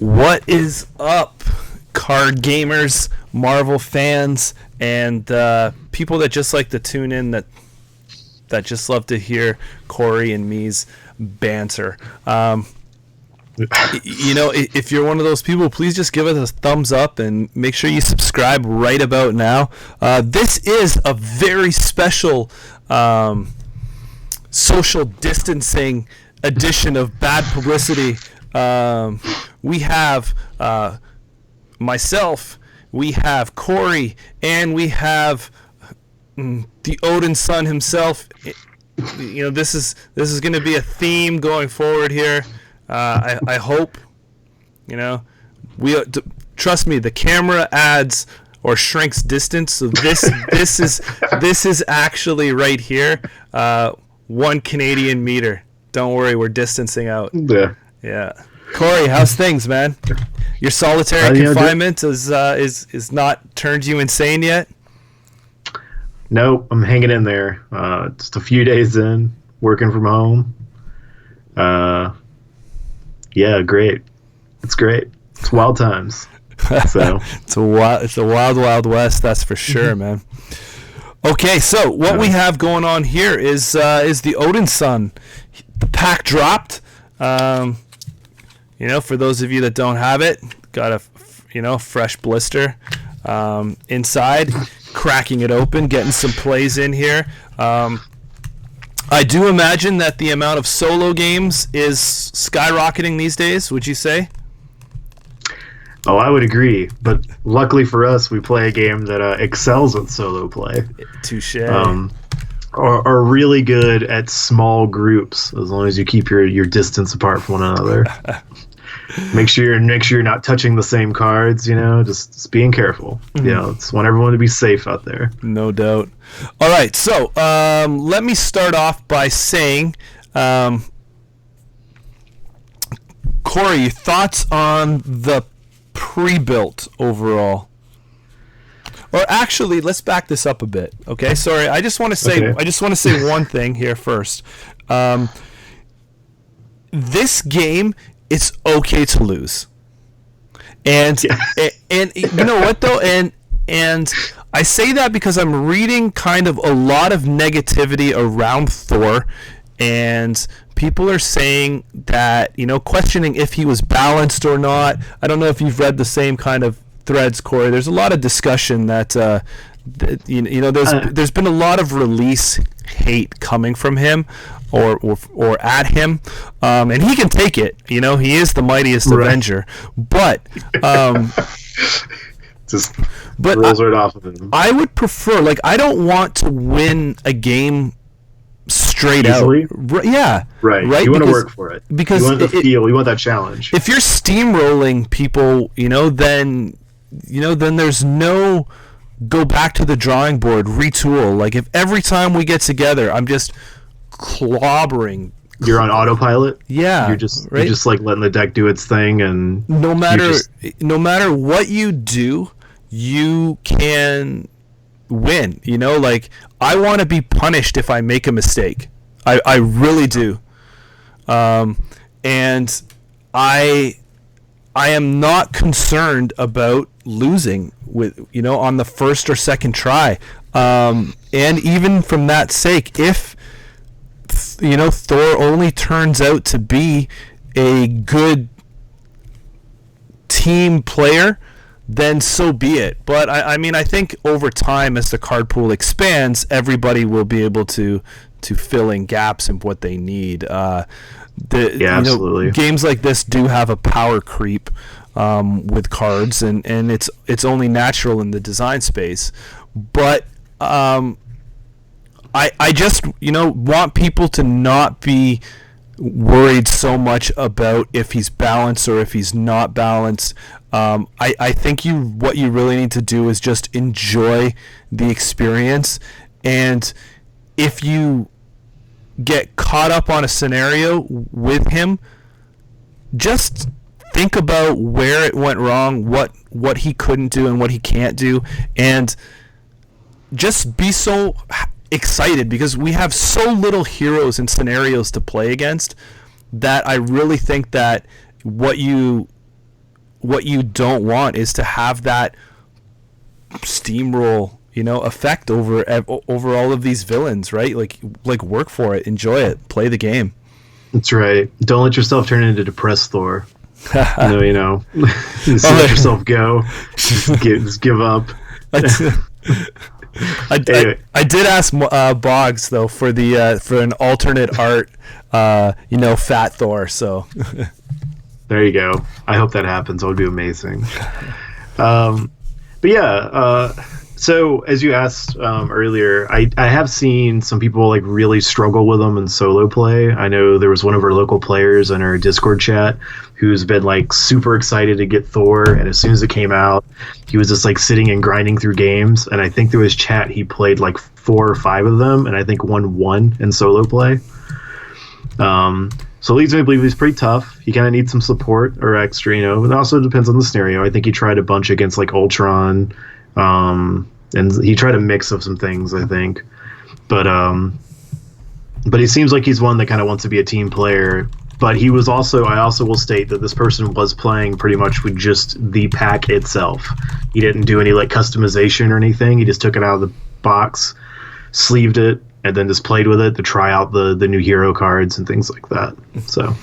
What is up, card gamers, Marvel fans, and people that just like to tune in that just love to hear Corey and me's banter. If you're one of those people, please just give us a thumbs up and make sure you subscribe right about now. This is a very special social distancing edition of Bad Publicity. We have myself, we have Corey, and we have the Odinson himself. This is going to be a theme going forward here. I hope, trust me, the camera adds or shrinks distance. So this is actually right here, 1 Canadian meter. Don't worry, we're distancing out. Yeah. Corey, how's things, man? Your solitary confinement is not turned you insane yet? Nope, I'm hanging in there. Just a few days in, working from home. Yeah, great. It's great. It's wild times. So it's a wild west, that's for sure, man. Okay, so what we have going on here is the Odinson. The pack dropped. For those of you that don't have it, got a fresh blister inside. Cracking it open, getting some plays in here. I do imagine that the amount of solo games is skyrocketing these days. Would you say? Oh, I would agree. But luckily for us, we play a game that excels at solo play. Touché. Are really good at small groups as long as you keep your distance apart from one another. Make sure you're not touching the same cards. Just being careful. Mm-hmm. It's want everyone to be safe out there. No doubt. All right, so let me start off by saying, Corey, thoughts on the pre-built overall? Or actually, let's back this up a bit. Okay, sorry. I just want to say one thing here first. This game, it's okay to lose, and you know what though, and I say that because I'm reading kind of a lot of negativity around Thor, and people are saying that questioning if he was balanced or not. I don't know if you've read the same kind of threads, Corey. There's a lot of discussion that there's been a lot of release hate coming from him or at him, and he can take it. He is the mightiest Avenger, but rolls right off of him. I would prefer, I don't want to win a game straight easily out. Right. You want to work for it because you want the feel. You want that challenge. If you're steamrolling people, then there's no go back to the drawing board, retool. If every time we get together, I'm just clobbering. You're on autopilot. Yeah, you're just letting the deck do its thing, and no matter what you do, you can win. I want to be punished if I make a mistake. I really do. And I am not concerned about losing with on the first or second try. And even from that sake, if Thor only turns out to be a good team player, then so be it. But I think over time, as the card pool expands, everybody will be able to fill in gaps in what they need. Absolutely. Games like this do have a power creep with cards, and it's only natural in the design space. But I just want people to not be worried so much about if he's balanced or if he's not balanced. I think what you really need to do is just enjoy the experience, and if you get caught up on a scenario with him, just think about where it went wrong, what he couldn't do and what he can't do, and just be so excited, because we have so little heroes and scenarios to play against that I really think that what you what you don't want is to have that steamroll, effect over all of these villains, right? Like work for it, enjoy it, play the game. That's right. Don't let yourself turn into depressed Thor. Just let yourself go. Just give up. Anyway. I did ask Boggs though for an alternate art, Fat Thor. So there you go. I hope that happens. That would be amazing. But yeah. So as you asked earlier, I have seen some people like really struggle with them in solo play. I know there was one of our local players in our Discord chat who's been like super excited to get Thor, and as soon as it came out, he was just like sitting and grinding through games. And I think through his chat, he played like 4 or 5 of them, and I think won in solo play. So it leads me to believe he's pretty tough. He kind of needs some support or extra, It also depends on the scenario. I think he tried a bunch against like Ultron. And he tried a mix of some things, I think, but he seems like he's one that kind of wants to be a team player. But I also will state that this person was playing pretty much with just the pack itself. He didn't do any like customization or anything. He just took it out of the box, sleeved it, and then just played with it to try out the new hero cards and things like that. So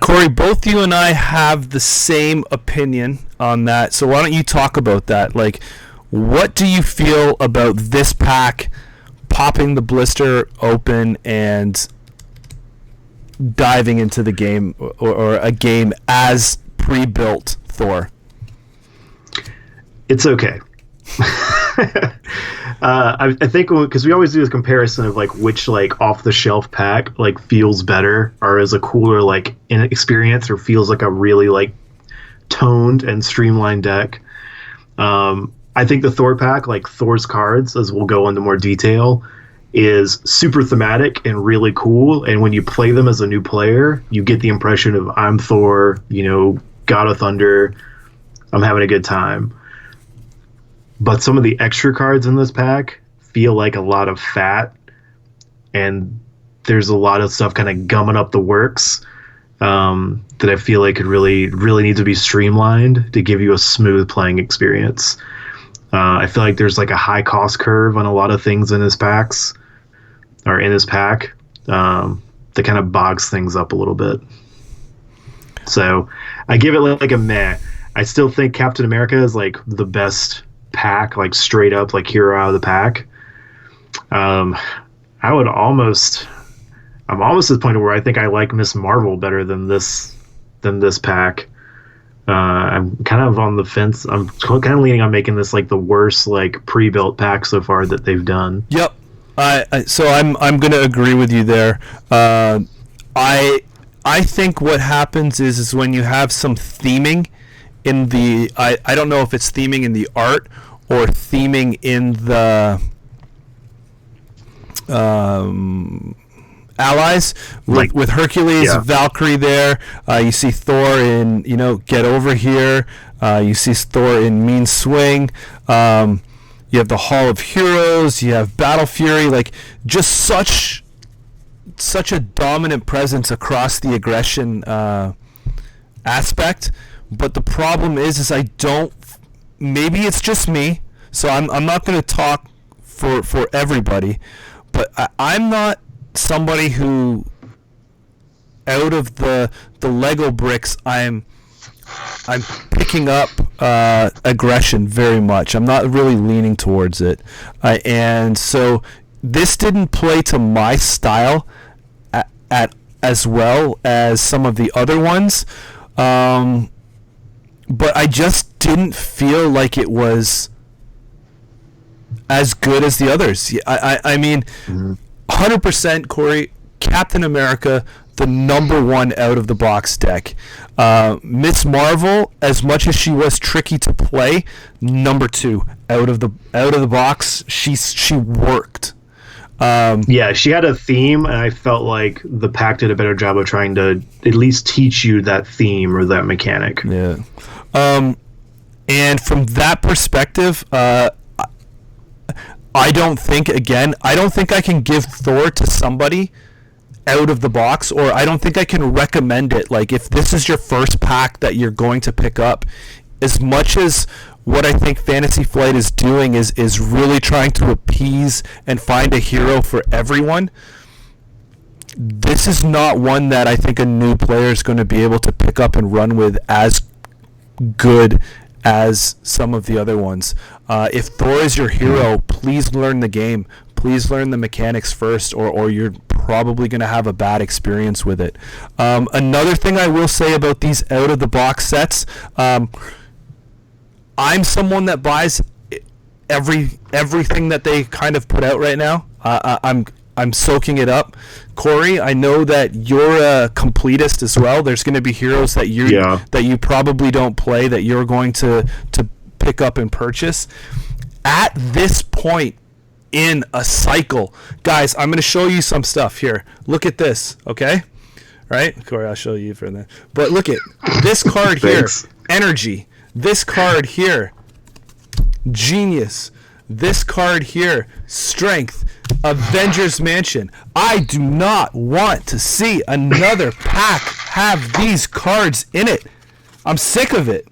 Corey, both you and I have the same opinion on that. So why don't you talk about that? Like, what do you feel about this pack popping the blister open and diving into the game or a game as pre-built Thor? It's okay. I think because we always do this comparison of like which like off the shelf pack like feels better or is a cooler like experience or feels like a really like toned and streamlined deck. I think the Thor pack, like Thor's cards, as we'll go into more detail, is super thematic and really cool. And when you play them as a new player, you get the impression of I'm Thor, God of Thunder, I'm having a good time. But some of the extra cards in this pack feel like a lot of fat, and there's a lot of stuff kind of gumming up the works that I feel like could really, really need to be streamlined to give you a smooth playing experience. I feel like there's like a high cost curve on a lot of things in his packs or in his pack that kind of bogs things up a little bit. So I give it like a meh. I still think Captain America is like the best pack, like straight up like hero out of the pack. I'm almost at the point where I think I like Miss Marvel better than this pack. I'm kind of on the fence. I'm kind of leaning on making this like the worst like pre-built pack so far that they've done. Yep. So I'm going to agree with you there. I think what happens is when you have some theming in the I don't know if it's theming in the art or theming in the allies with Hercules, yeah. Valkyrie there. You see Thor in Get Over Here. You see Thor in Mean Swing. You have the Hall of Heroes. You have Battle Fury. Like just such a dominant presence across the aggression aspect. But the problem is I don't. Maybe it's just me. So I'm not going to talk for everybody, but I'm not somebody who, out of the Lego bricks, I'm picking up aggression very much. I'm not really leaning towards it, and so this didn't play to my style at as well as some of the other ones, but I just didn't feel like it was as good as the others. I mean. Mm-hmm. 100% Corey, Captain America, the number one out of the box deck. Miss Marvel, as much as she was tricky to play, number 2 out of the box. She worked. Yeah, she had a theme, and I felt like the pack did a better job of trying to at least teach you that theme or that mechanic. Yeah. And from that perspective, I don't think I can give Thor to somebody out of the box, or I don't think I can recommend it. Like, if this is your first pack that you're going to pick up, as much as what I think Fantasy Flight is doing is really trying to appease and find a hero for everyone, this is not one that I think a new player is going to be able to pick up and run with as good as some of the other ones. If Thor is your hero, please learn the game. Please learn the mechanics first, or you're probably going to have a bad experience with it. Another thing I will say about these out-of-the-box sets, I'm someone that buys everything that they kind of put out right now. I'm soaking it up. Corey, I know that you're a completist as well. There's going to be heroes that you probably don't play that you're going to pick up and purchase. At this point in a cycle, guys, I'm going to show you some stuff here. Look at this, okay? Right? Corey, I'll show you for that. But look at this card here, Energy. This card here, Genius. This card here, Strength. Avengers Mansion. I do not want to see another pack have these cards in it. I'm sick of it.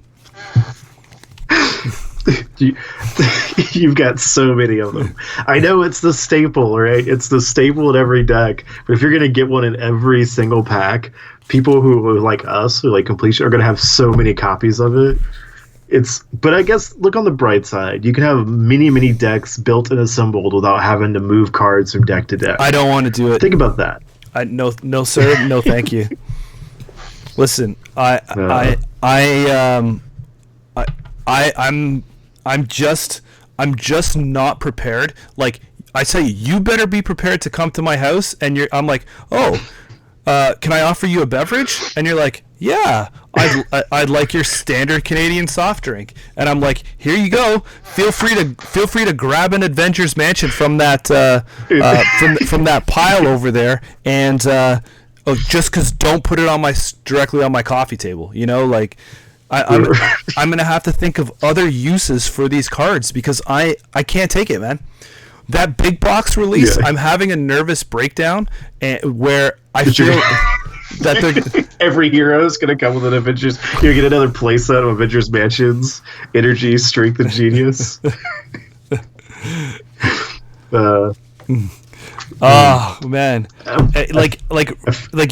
You've got so many of them. I know it's the staple, right? It's the staple in every deck. But if you're going to get one in every single pack, people who like us, who like completion, are going to have so many copies of it. But I guess look on the bright side. You can have many decks built and assembled without having to move cards from deck to deck. I don't want to do it. Think about that. No, sir. No, thank you. Listen, I'm just not prepared. Like, I tell you better be prepared to come to my house, and I'm like, oh, can I offer you a beverage? And you're like, yeah, I'd like your standard Canadian soft drink. And I'm like, here you go. Feel free to grab an Avengers Mansion from that from that pile over there, and just because don't put it directly on my coffee table. You know, like. I'm gonna have to think of other uses for these cards because I can't take it, man. That big box release, I'm having a nervous breakdown, where I feel that every hero is gonna come with an Avengers. You get another playset of Avengers Mansions, Energy, Strength, and Genius. Oh man, like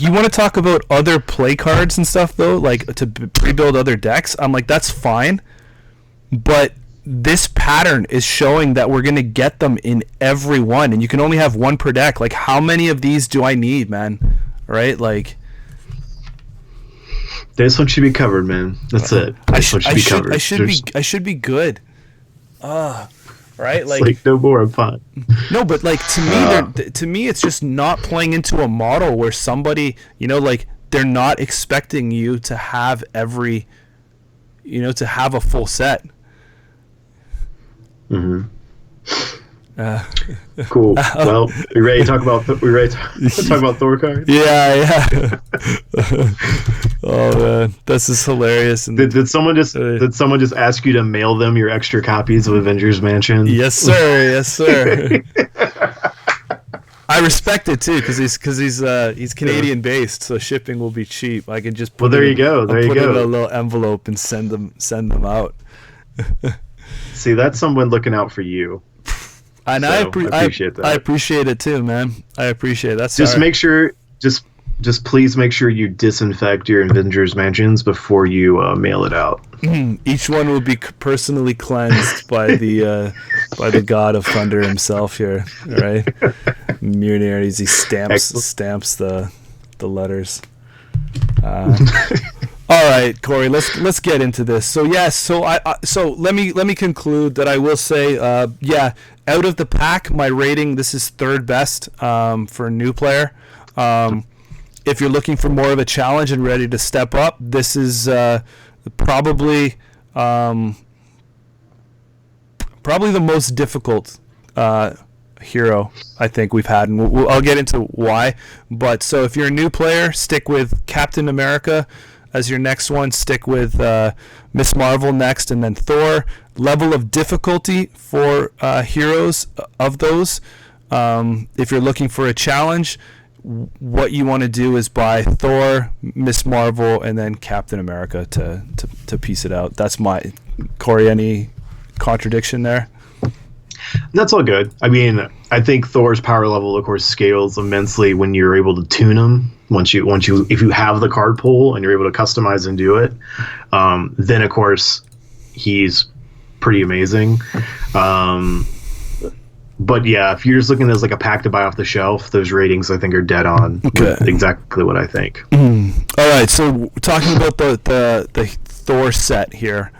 you want to talk about other play cards and stuff though, like to pre-build other decks. I'm like, that's fine, but this pattern is showing that we're gonna get them in every one, and you can only have one per deck. Like, how many of these do I need, man? Right? Like, this one should be covered, man. That's it. I should be good. Right, like no more fun. No, but like to me, it's just not playing into a model where somebody, like they're not expecting you to have to have a full set. Mm-hmm. Cool. Well, we ready to talk about Thor cards? Yeah. Oh man, this is hilarious. And did someone just ask you to mail them your extra copies of Avengers Mansion? Yes, sir. I respect it too, because he's Canadian based, so shipping will be cheap. I can just put there you go. Put it in a little envelope and send them out. See, that's someone looking out for you. And I appreciate that. I appreciate it too, man. I appreciate that. Just please make sure you disinfect your Avengers Mansions before you mail it out. Each one will be personally cleansed by the God of Thunder himself here, right? Mjolnir, he stamps the letters. All right, Corey, let's get into this. So so let me conclude that I will say, out of the pack, my rating, this is third best for a new player. If you're looking for more of a challenge and ready to step up, this is probably the most difficult hero I think we've had, and I'll get into why. But so if you're a new player, stick with Captain America as your next one. Stick with Miss Marvel next, and then Thor. Level of difficulty for heroes of those. If you're looking for a challenge, what you want to do is buy Thor, Miss Marvel, and then Captain America to piece it out. That's my Corey. Any contradiction there? That's all good. I mean, I think Thor's power level, of course, scales immensely when you're able to tune him. If you have the card pool and you're able to customize and do it, then of course he's pretty amazing. But yeah, if you're just looking as like a pack to buy off the shelf, those ratings I think are dead on. Okay. Exactly what I think. All right, so talking about the Thor set here.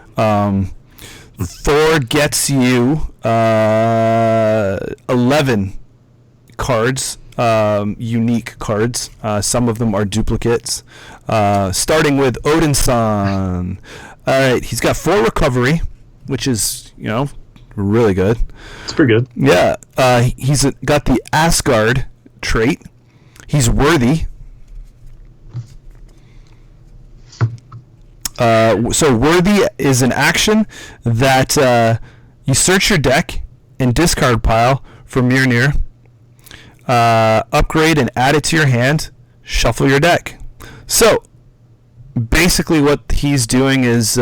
Thor gets you 11 cards, unique cards. Some of them are duplicates. Starting with Odinson. All right, he's got 4 recovery, which is, really good. It's pretty good. Yeah, he's got the Asgard trait. He's worthy. So worthy is an action that you search your deck and discard pile for Mjolnir, upgrade and add it to your hand, shuffle your deck. So basically what he's doing is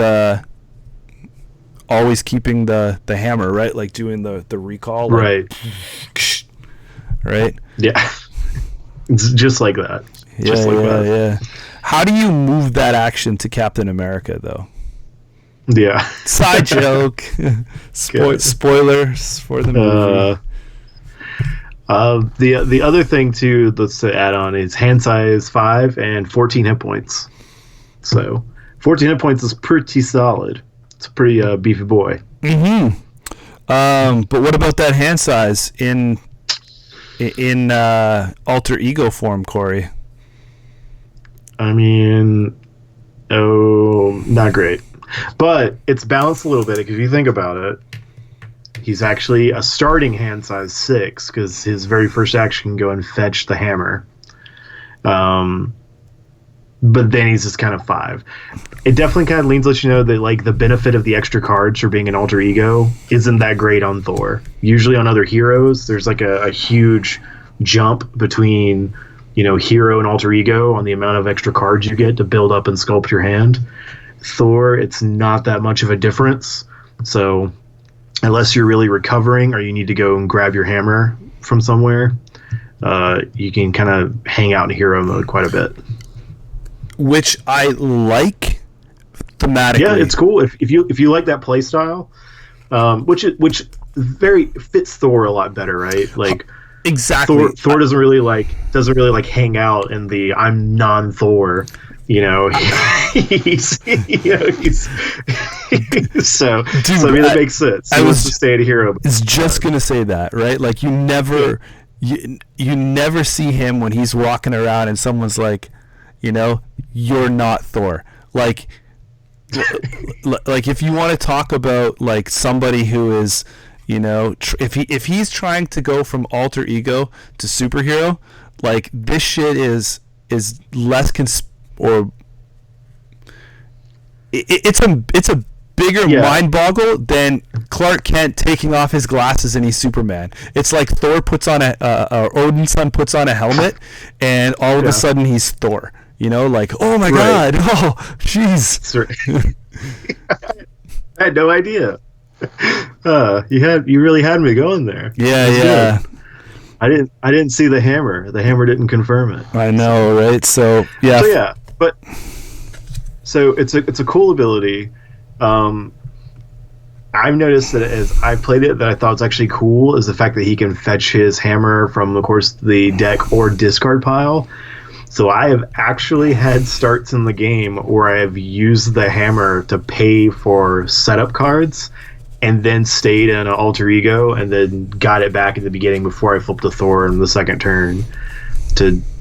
always keeping the hammer, right? Like doing the recall. Right. Right? Yeah. It's just like that. Yeah. How do you move that action to Captain America, though? Yeah. Side joke. Spoilers for the movie. The other thing too that's to add on is hand size 5 and 14 hit points. So 14 hit points is pretty solid. It's a pretty beefy boy. Mm-hmm. But what about that hand size in alter ego form, Corey? I mean, not great. But it's balanced a little bit. If you think about it, he's actually a starting hand size 6 because his very first action can go and fetch the hammer. But then he's just kind of 5. It definitely kind of leans to let you know that like the benefit of the extra cards for being an alter ego isn't that great on Thor. Usually on other heroes, there's like a huge jump between hero and alter ego on the amount of extra cards you get to build up and sculpt your hand. Thor, it's not that much of a difference. So unless you're really recovering or you need to go and grab your hammer from somewhere, you can kind of hang out in hero mode quite a bit. Which I like thematically. Yeah, it's cool if you like that play style, which very fits Thor a lot better, right? Like exactly. Thor doesn't really like hang out in the I'm non-Thor. He's so Dude, I mean that makes sense. I was to stay at a hero. Is just gonna say that, right? Like you never see him when he's walking around and someone's like, you're not Thor. Like if you want to talk about like somebody who is, if he's trying to go from alter ego to superhero, like this shit is less it's a bigger mind boggle than Clark Kent taking off his glasses and he's Superman. It's like Thor puts on Odinson puts on a helmet and all of a sudden he's Thor. Like, oh my God, oh jeez. I had no idea. You really had me going there. Yeah. Good. I didn't see the hammer. The hammer didn't confirm it. I know, right? So yeah. So it's a cool ability. I've noticed that as I played it, that I thought was actually cool is the fact that he can fetch his hammer from, of course, the deck or discard pile. So I have actually had starts in the game where I have used the hammer to pay for setup cards and then stayed in an alter ego and then got it back at the beginning before I flipped to Thor in the second turn.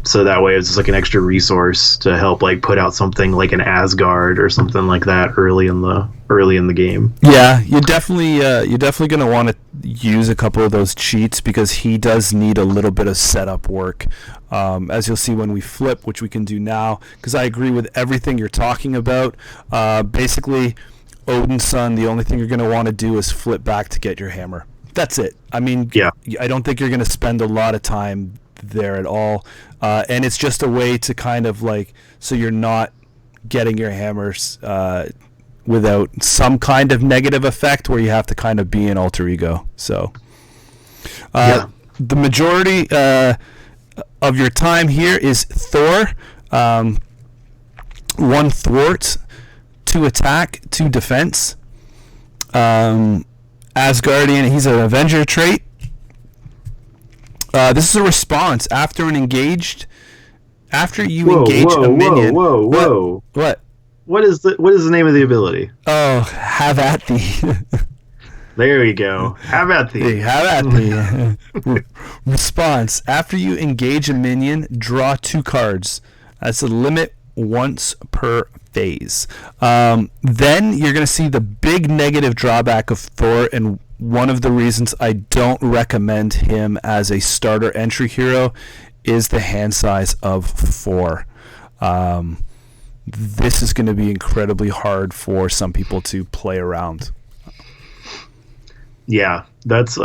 So that way it's just like an extra resource to help like put out something like an Asgard or something like that early in the game. Yeah, you're definitely going to want to use a couple of those cheats because he does need a little bit of setup work. As you'll see when we flip, which we can do now, because I agree with everything you're talking about. Basically, Odinson, the only thing you're going to want to do is flip back to get your hammer. That's it. I mean, I don't think you're going to spend a lot of time there at all. And it's just a way to kind of like, so you're not getting your hammers without some kind of negative effect where you have to kind of be an alter ego. So the majority of your time here is Thor. 1 thwart, 2 attack, 2 defense. Asgardian, he's an Avenger trait. This is a response after you engage a minion. Whoa. What? What is the name of the ability? Oh, have at thee. There we go. Have at thee. Hey, have at thee. Response. After you engage a minion, draw 2 cards. That's the limit once per phase. Then you're going to see the big negative drawback of Thor, and one of the reasons I don't recommend him as a starter entry hero is the hand size of 4. This is going to be incredibly hard for some people to play around. Yeah, that's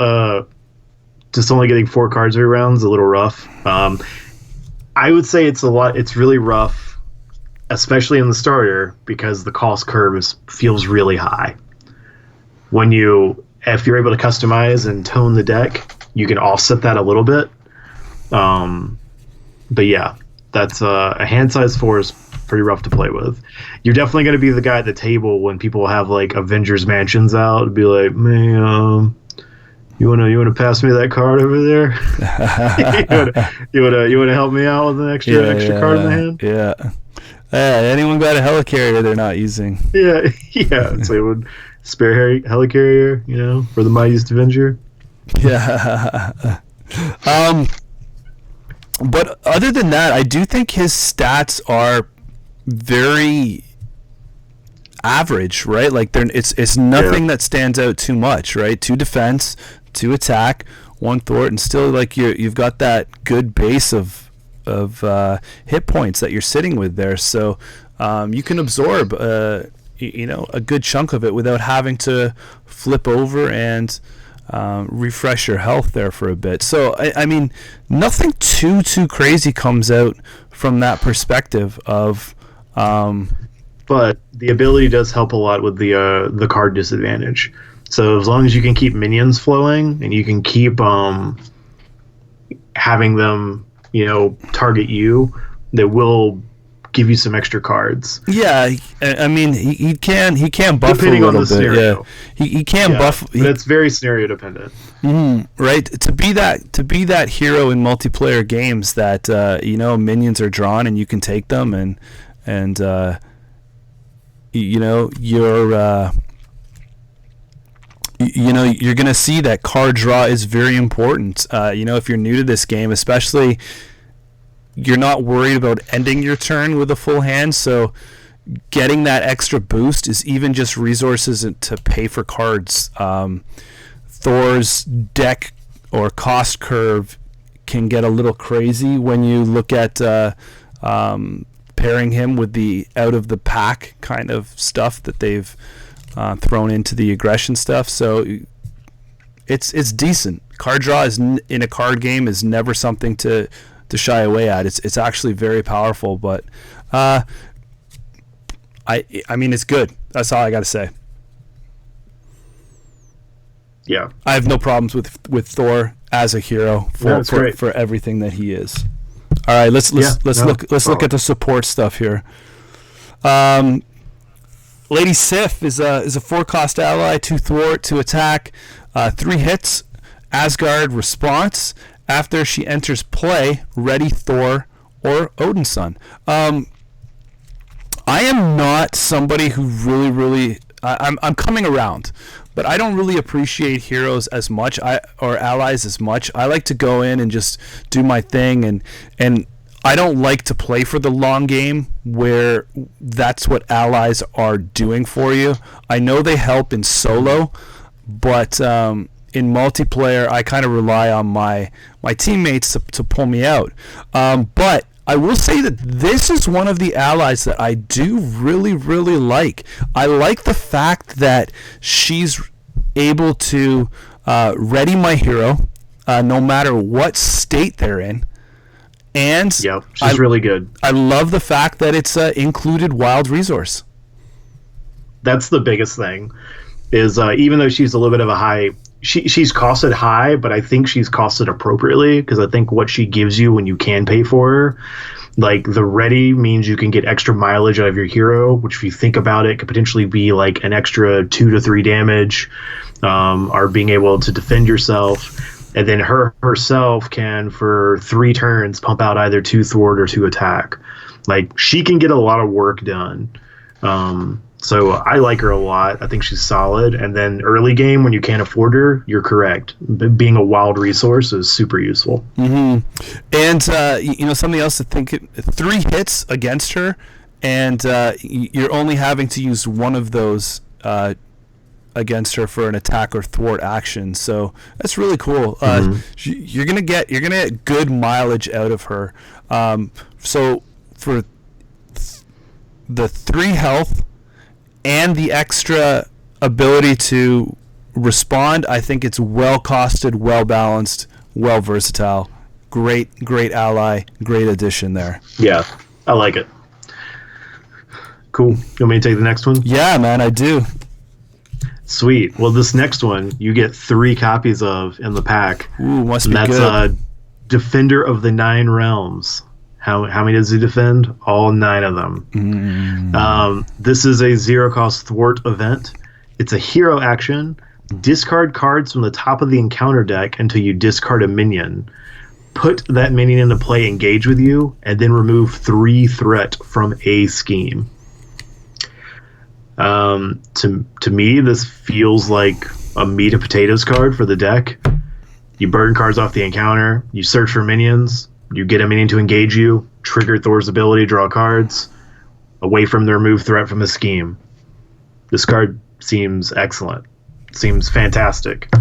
just only getting 4 cards every round is a little rough. I would say it's really rough, especially in the starter, because the cost curve feels really high. If you're able to customize and tone the deck, you can offset that a little bit. But yeah, that's a hand size 4 is pretty rough to play with. You're definitely going to be the guy at the table when people have like Avengers mansions out and be like, man, you wanna pass me that card over there? you wanna help me out with an extra card in the hand? Yeah. Anyone got a helicarrier they're not using? Yeah. So you would spare helicarrier, for the mightiest Avenger. Yeah. But other than that, I do think his stats are very average, right? Like it's nothing that stands out too much, right? 2 defense, 2 attack, 1 thwart, and still like you've got that good base of hit points that you're sitting with there. So you can absorb a good chunk of it without having to flip over and refresh your health there for a bit. So I mean, nothing too crazy comes out from that perspective of. But the ability does help a lot with the card disadvantage. So as long as you can keep minions flowing and you can keep having them, target you, they will give you some extra cards. Yeah, I mean he can buff depending a little on the bit. scenario. Yeah, he can buff. But it's very scenario dependent. Right, to be that hero in multiplayer games that minions are drawn and you can take them and you're gonna see that card draw is very important. If you're new to this game, especially, you're not worried about ending your turn with a full hand, so getting that extra boost is even just resources to pay for cards. Thor's deck or cost curve can get a little crazy when you look at pairing him with the out of the pack kind of stuff that they've thrown into the aggression stuff. So it's decent. Card draw in a card game is never something to shy away at. It's actually very powerful, but I mean it's good. That's all I got to say. Yeah, I have no problems with Thor as a hero for everything that he is. All right, let's look at the support stuff here. Lady Sif is a 4-cost ally, 2 thwart, 2 attack, 3 hits, Asgard response. After she enters play, ready Thor or Odinson. I am not somebody who really I'm coming around, but I don't really appreciate heroes as much or allies as much. I like to go in and just do my thing, and I don't like to play for the long game where that's what allies are doing for you. I know they help in solo, but in multiplayer, I kind of rely on my teammates to pull me out. But I will say that this is one of the allies that I do really like. I like the fact that she's able to ready my hero no matter what state they're in. And Yep, she's really good. I love the fact that it's included wild resource. That's the biggest thing. Is even though she's a little bit of a high, she's costed high, but I think she's costed appropriately, because I think what she gives you when you can pay for her, like the ready means you can get extra mileage out of your hero, which if you think about it could potentially be like an extra 2 to 3 damage, or being able to defend yourself. And then herself can, for 3 turns, pump out either 2 thwart or 2 attack. Like, she can get a lot of work done. So I like her a lot. I think she's solid. And then early game, when you can't afford her, you're correct. Being a wild resource is super useful. Mm-hmm. And something else to think: 3 hits against her, and you're only having to use one of those against her for an attack or thwart action. So that's really cool. You're gonna get good mileage out of her. So for the 3 health and the extra ability to respond, I think it's well costed, well balanced, well versatile. Great ally, great addition there. Yeah, I like it. Cool. You want me to take the next one? Yeah, man, I do. Sweet. Well, this next one you get 3 copies of in the pack. Ooh, must be good. That's Defender of the 9 Realms. How many does he defend? All 9 of them. This is a 0-cost thwart event. It's a hero action. Discard cards from the top of the encounter deck until you discard a minion. Put that minion into play, engage with you, and then remove 3 threat from a scheme. To me, this feels like a meat and potatoes card for the deck. You burn cards off the encounter, you search for minions, you get a minion to engage you, trigger Thor's ability, draw cards, away from the remove threat from a scheme. This card seems excellent. Seems fantastic.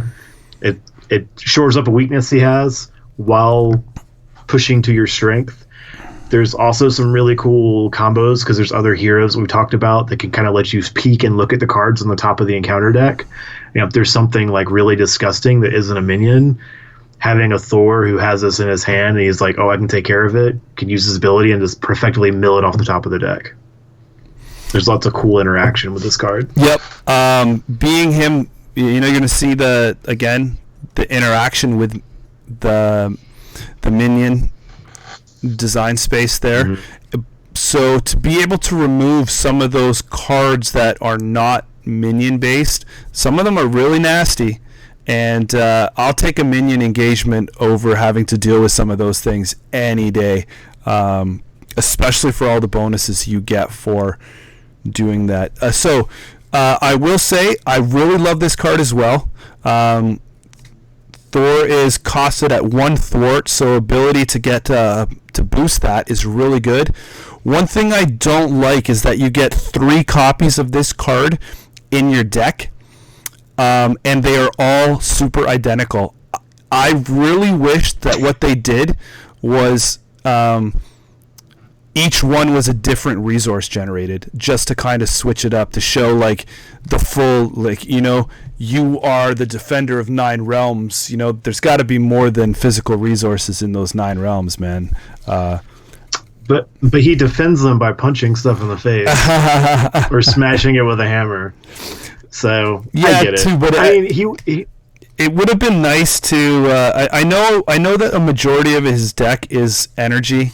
It shores up a weakness he has while pushing to your strength. There's also some really cool combos, because there's other heroes we talked about that can kind of let you peek and look at the cards on the top of the encounter deck. If there's something like really disgusting that isn't a minion, having a Thor who has this in his hand and he's like, oh, I can take care of it, can use his ability and just perfectly mill it off the top of the deck. There's lots of cool interaction with this card. Yep. Being him, you're going to see the interaction with the minion design space there. Mm-hmm. So to be able to remove some of those cards that are not minion based, some of them are really nasty, and I'll take a minion engagement over having to deal with some of those things any day, especially for all the bonuses you get for doing that. So I will say I really love this card as well. Thor is costed at 1 thwart, so ability to get to boost that is really good. One thing I don't like is that you get 3 copies of this card in your deck, and they are all super identical. I really wish that what they did was each one was a different resource generated, just to kind of switch it up, to show like the full, like, you are the defender of 9 realms. There's got to be more than physical resources in those 9 realms, man. But he defends them by punching stuff in the face or smashing it with a hammer. So yeah, I get it. Too, but he it would have been nice to. I know that a majority of his deck is energy,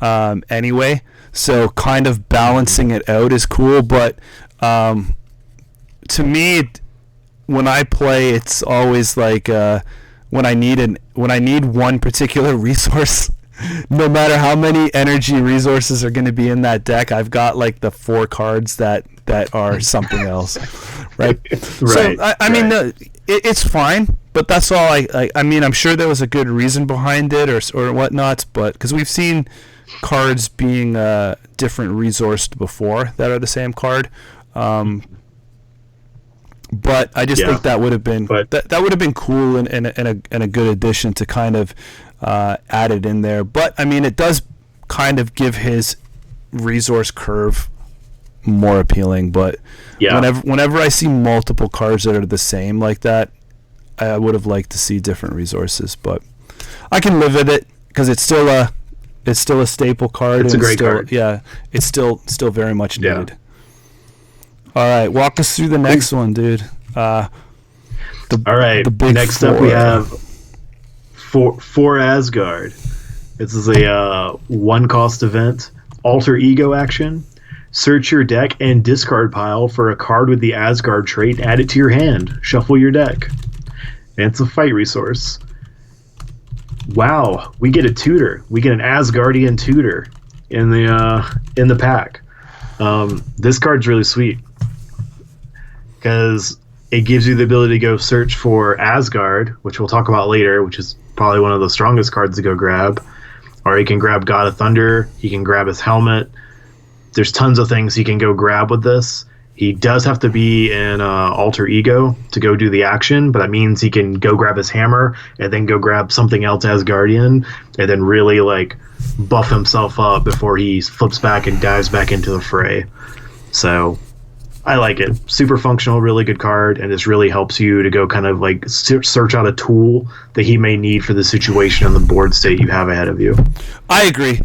anyway. So kind of balancing it out is cool. But to me, when I play, it's always like when I need one particular resource. No matter how many energy resources are going to be in that deck, I've got like the 4 cards that are something else, right? Right. So I mean, it's fine, but that's all. I mean, I'm sure there was a good reason behind it or whatnot, but because we've seen cards being different resourced before that are the same card. But I just think that would have been that would have been cool and a good addition to kind of add it in there. But I mean, it does kind of give his resource curve more appealing. But whenever I see multiple cards that are the same like that, I would have liked to see different resources. But I can live with it because it's still It's still a staple card. It's a great still, card. Yeah, it's still very much Yeah. needed. All right, walk us through the next one, dude. All right. The big Next four. up, we have for Asgard. This is a 1-cost event. Alter ego action. Search your deck and discard pile for a card with the Asgard trait. Add it to your hand. Shuffle your deck. And it's a fight resource. Wow, we get a tutor. We get an Asgardian tutor in the pack. This card's really sweet because it gives you the ability to go search for Asgard, which we'll talk about later, which is probably one of the strongest cards to go grab. Or he can grab God of Thunder. He can grab his helmet. There's tons of things he can go grab with this. He does have to be in alter ego to go do the action, but that means he can go grab his hammer and then go grab something else Asgardian and then really like buff himself up before he flips back and dives back into the fray. So I like it. Super functional, really good card, and this really helps you to go kind of like search out a tool that he may need for the situation and the board state you have ahead of you. I agree.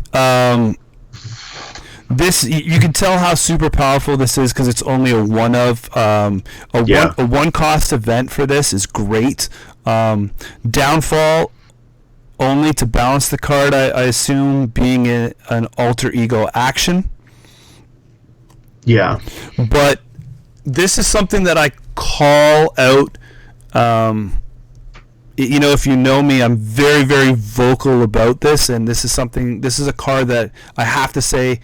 This you can tell how super powerful this is because it's only a one cost event for this is great. Downfall only to balance the card, I assume, being an alter ego action. Yeah, but this is something that I call out. If you know me, I'm very, very vocal about this, and this is a card that I have to say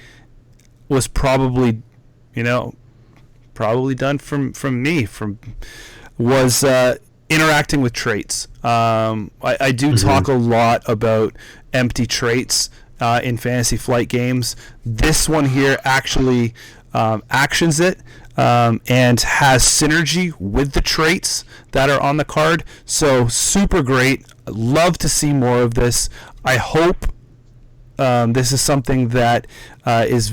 was probably done from me, was interacting with traits. I do talk a lot about empty traits in Fantasy Flight games. This one here actually actions it and has synergy with the traits that are on the card. So super great. Love to see more of this. I hope this is something that is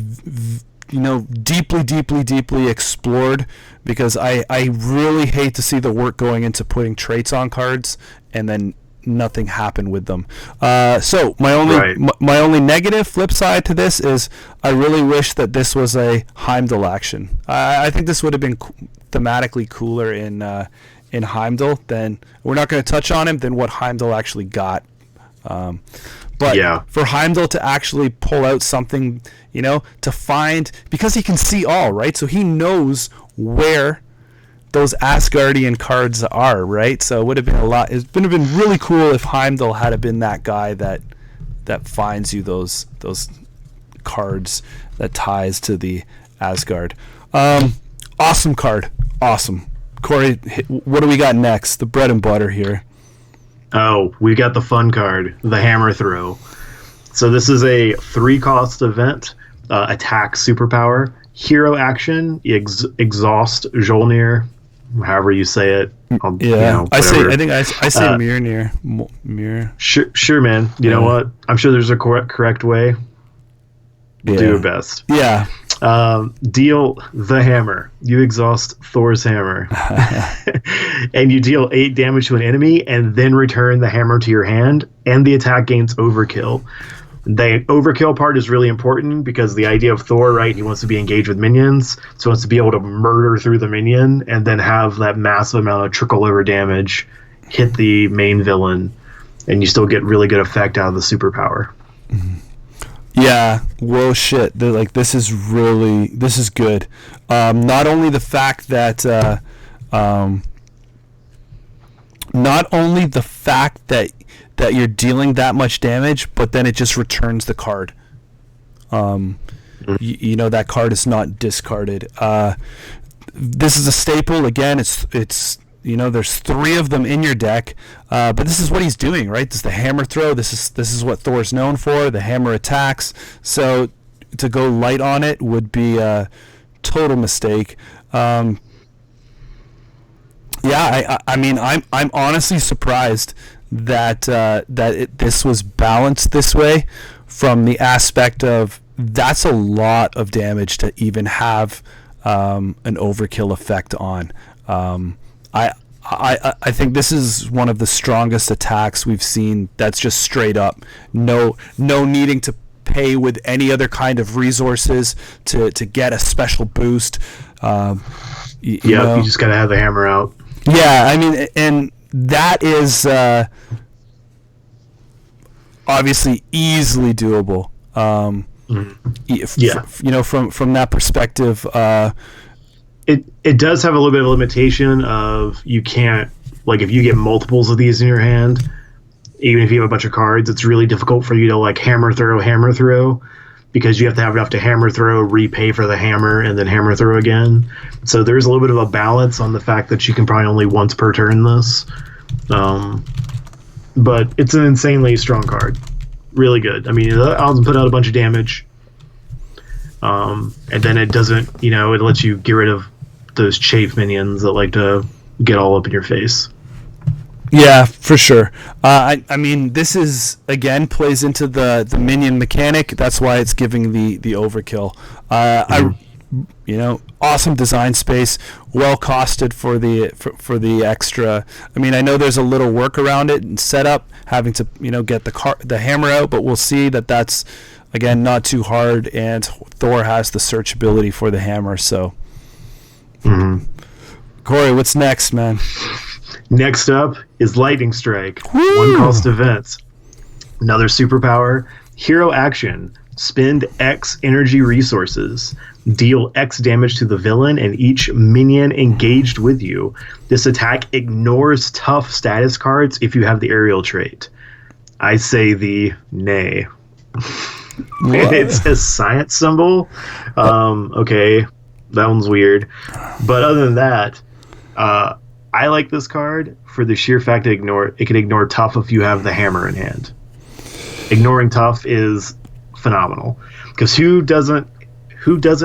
deeply explored, because I really hate to see the work going into putting traits on cards and then nothing happen with them. So my only negative flip side to this is I really wish that this was a Heimdall action. I think this would have been thematically cooler in Heimdall. Than we're not going to touch on him than what Heimdall actually got. But yeah, for Heimdall to actually pull out something, to find, because he can see all, right? So he knows where those Asgardian cards are, right? So it would have been it would have been really cool if Heimdall had been that guy that finds you those cards that ties to the Asgard. Awesome card. Awesome. Corey, what do we got next? The bread and butter here. Oh, we got the fun card, the Hammer Throw. So this is a 3-cost event, attack superpower, hero action, exhaust Jolnir, however you say it. I say Mjolnir. Sure, man. You know what? I'm sure there's a correct way. We'll do our best. Yeah. Deal the hammer. You exhaust Thor's hammer. And you deal 8 damage to an enemy and then return the hammer to your hand, and the attack gains overkill. The overkill part is really important because the idea of Thor, right, he wants to be engaged with minions, so he wants to be able to murder through the minion and then have that massive amount of trickle over damage hit the main villain, and you still get really good effect out of the superpower. Yeah, well, shit. This is good. Not only the fact that you're dealing that much damage, but then it just returns the card. That card is not discarded. This is a staple. Again, it's there's 3 of them in your deck, but this is what he's doing, right? This is the hammer throw. This is what Thor's known for, the hammer attacks. So to go light on it would be a total mistake. I'm honestly surprised that this was balanced this way, from the aspect of that's a lot of damage to even have an overkill effect on. I think this is one of the strongest attacks we've seen. That's just straight up no needing to pay with any other kind of resources to get a special boost. You just gotta have the hammer out. Yeah, I mean, and that is obviously easily doable. From that perspective, it does have a little bit of a limitation of you can't, like, if you get multiples of these in your hand, even if you have a bunch of cards, it's really difficult for you to like hammer throw, because you have to have enough to hammer throw, repay for the hammer, and then hammer throw again. So there's a little bit of a balance on the fact that you can probably only once per turn this. But it's an insanely strong card. Really good. I mean, I'll put out a bunch of damage. And then it doesn't, it lets you get rid of those chafe minions that like to get all up in your face. Yeah, for sure. I mean, this is, again, plays into the minion mechanic. That's why it's giving the overkill. Awesome design space, well costed for the extra. I mean, I know there's a little work around it and setup, having to get the hammer out, but we'll see that's again not too hard, and Thor has the searchability for the hammer. So, Corey, what's next, man? Next up is Lightning Strike. Woo! 1 cost events. Another superpower. Hero action. Spend X energy resources. Deal X damage to the villain and each minion engaged with you. This attack ignores tough status cards if you have the aerial trait. I say the nay. It's a science symbol. Okay, that one's weird. But other than that, I like this card for the sheer fact that it can ignore tough if you have the hammer in hand. Ignoring tough is phenomenal, because who doesn't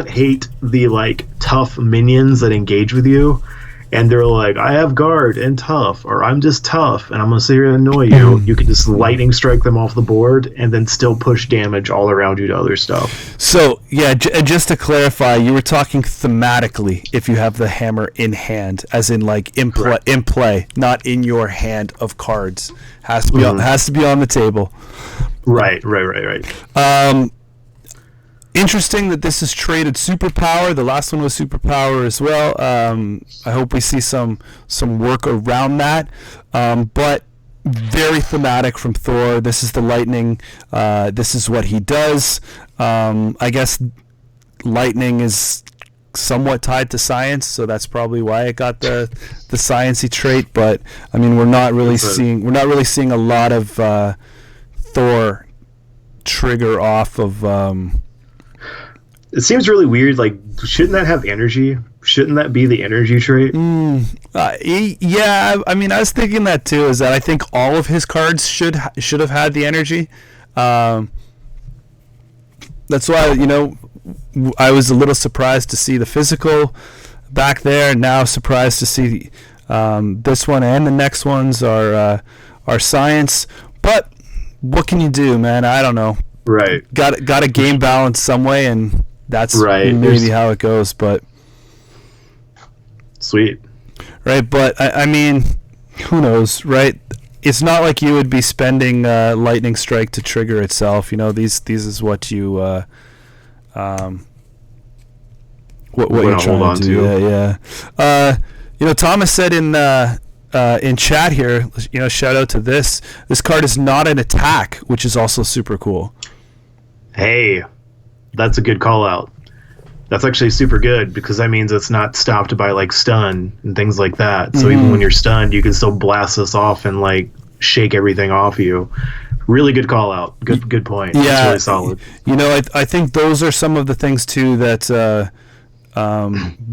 hate the like tough minions that engage with you and they're like, I have guard and tough, or I'm just tough and I'm gonna sit here and annoy you. You can just lightning strike them off the board and then still push damage all around you to other stuff. So yeah, just to clarify, you were talking thematically if you have the hammer in hand, as in like in play, not in your hand of cards. Has to be on the table. Right. Interesting that this is traded superpower. The last one was superpower as well. I hope we see some work around that. But very thematic from Thor. This is the lightning. This is what he does. I guess lightning is somewhat tied to science, so that's probably why it got the sciencey trait. But I mean, we're not really seeing a lot of Thor trigger off of. It seems really weird. Like, shouldn't that have energy? Shouldn't that be the energy trait? Yeah, I mean, I was thinking that too. Is that I think all of his cards should have had the energy. That's why I was a little surprised to see the physical back there. Now surprised to see this one and the next ones are science. But what can you do, man? I don't know. Right. Got a game balance some way, and that's maybe how it goes. But sweet. Right, but I mean, who knows, right? It's not like you would be spending lightning strike to trigger itself. These is what you what you're trying to do. Yeah. Thomas said in chat here, shout out to this card is not an attack, which is also super cool. Hey, that's a good call out. That's actually super good, because that means it's not stopped by like stun and things like that. So even when you're stunned, you can still blast this off and like shake everything off you. Really good call out. Good point. Yeah, that's really solid. I think those are some of the things too that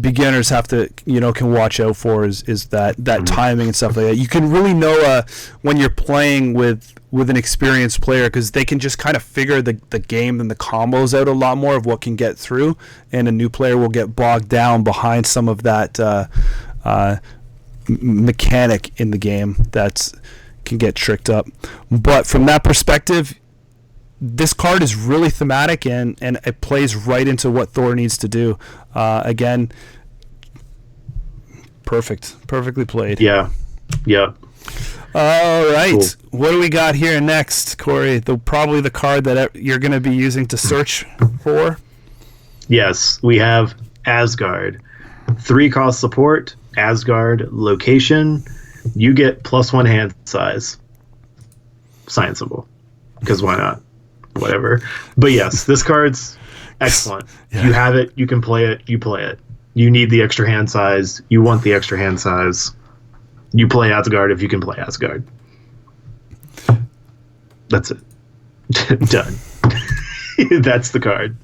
beginners have to can watch out for is that timing and stuff like that. You can really know when you're playing with an experienced player, because they can just kind of figure the game and the combos out a lot more of what can get through, and a new player will get bogged down behind some of that mechanic in the game that can get tricked up. But from that perspective, this card is really thematic, and it plays right into what Thor needs to do. Again, perfectly played. Yeah. All right. Cool. What do we got here next, Corey? Probably the card that you're going to be using to search for. Yes, we have Asgard. 3-cost support, Asgard, location. You get +1 hand size. Science symbol. Because why not? Whatever. But yes, this card's excellent. Yeah. You have it, you can play it, you play it. You need the extra hand size. You want the extra hand size. You play Asgard if you can play Asgard. That's it. Done. That's the card.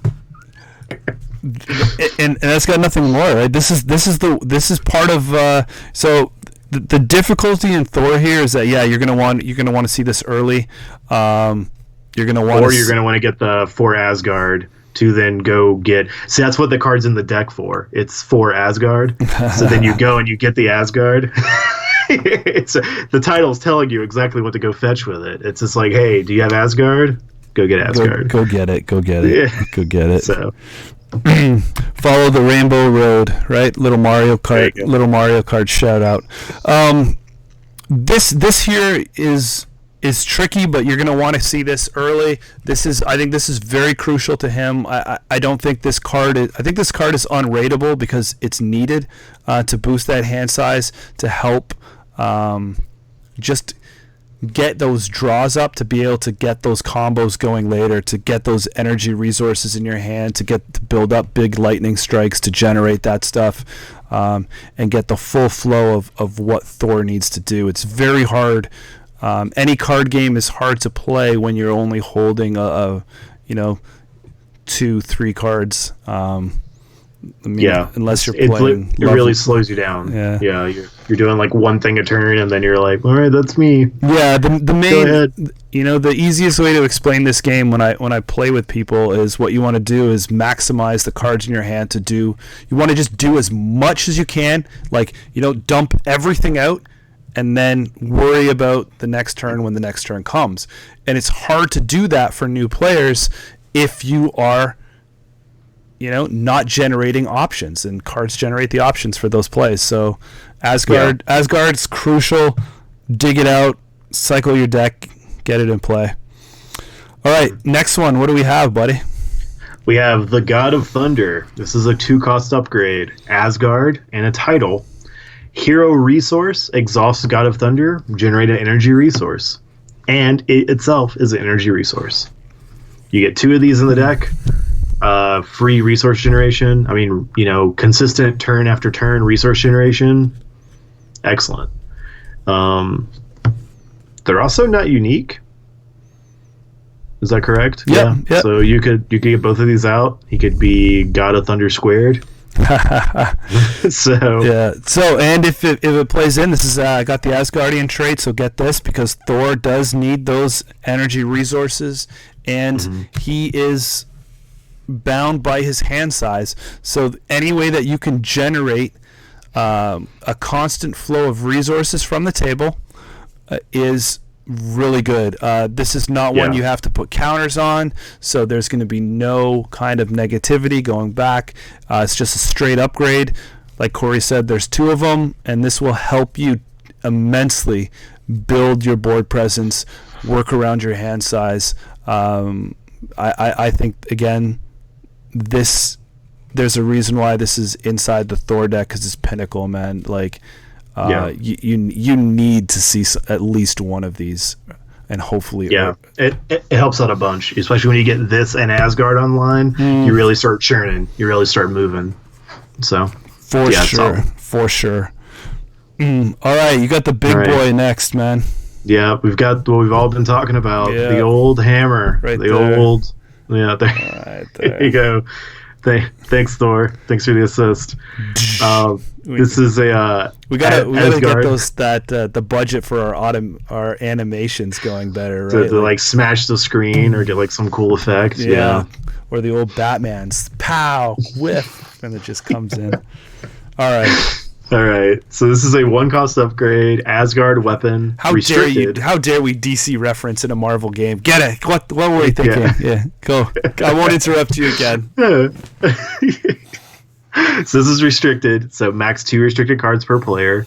And that's got nothing more, right? This is part of so the difficulty in Thor here is that you're gonna want to see this early. You're gonna want to get the 4 Asgard to then go get. See, that's what the card's in the deck for. It's 4 Asgard. So then you go and you get the Asgard. The title's telling you exactly what to go fetch with it. It's just like, hey, do you have Asgard? Go get Asgard. Go get it. Yeah. Go get it. So follow the rainbow road, right? Little Mario Kart shout out. This here is tricky, but you're going to want to see this early. I think this is very crucial to him. I don't think this card is. I think this card is unrateable because it's needed to boost that hand size to help just get those draws up, to be able to get those combos going later, to get those energy resources in your hand, to build up big lightning strikes, to generate that stuff, and get the full flow of what Thor needs to do. It's very hard. Any card game is hard to play when you're only holding a 2-3 cards. Unless you're playing. It really slows you down. Yeah. You're doing like one thing a turn, and then you're like, all right, that's me. Yeah, the main, the easiest way to explain this game when I play with people is what you want to do is maximize the cards in your hand to do. You want to just do as much as you can, like dump everything out, and then worry about the next turn when the next turn comes. And it's hard to do that for new players if you are not generating options, and cards generate the options for those plays. So Asgard's crucial. Dig it out, cycle your deck, get it in play. All right, next one. What do we have, buddy? We have the God of Thunder. This is a 2-cost upgrade. Asgard and a title. Hero resource, exhaust God of Thunder, generate an energy resource. And it itself is an energy resource. You get 2 of these in the deck. Free resource generation. I mean, consistent turn after turn resource generation. Excellent. They're also not unique. Is that correct? Yeah. So you could get both of these out. He could be God of Thunder squared. So and if it plays in, this is I got the Asgardian trait, so get this, because Thor does need those energy resources, and he is bound by his hand size. So any way that you can generate a constant flow of resources from the table is really good. This is not one you have to put counters on, so there's going to be no kind of negativity going back. It's just a straight upgrade. Like Corey said, there's 2 of them, and this will help you immensely build your board presence, work around your hand size. I think, again, there's a reason why this is inside the Thor deck, because it's pinnacle, man. Like, you need to see at least one of these, and hopefully it helps out a bunch, especially when you get this and Asgard online. You really start churning, you really start moving. So for sure. All right, you got the big boy next, man. Yeah, we've got what we've all been talking about, the old hammer, old. Yeah, there you go. Thanks, Thor. Thanks for the assist. This is a we gotta get those the budget for our animations going better, right? To like smash the screen or get like some cool effect. Yeah. Or the old Batman's pow whiff, and it just comes in. All right. So this is a 1-cost upgrade. Asgard weapon. Restricted. How dare we DC reference in a Marvel game? Get it? What were we thinking? Yeah. Go. I won't interrupt you again. So this is restricted. So max 2 restricted cards per player.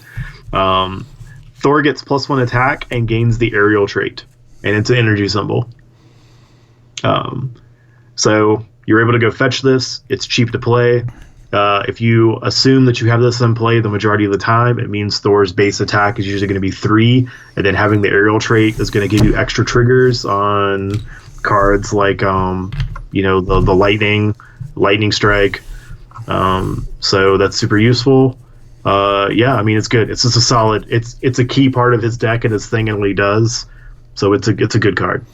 Thor gets +1 attack and gains the aerial trait, and it's an energy symbol. So you're able to go fetch this. It's cheap to play. If you assume that you have this in play the majority of the time, it means Thor's base attack is usually going to be 3, and then having the aerial trait is going to give you extra triggers on cards like, the lightning strike. So that's super useful. It's good. It's just a solid. It's a key part of his deck and his thing and what he does. So it's a good card.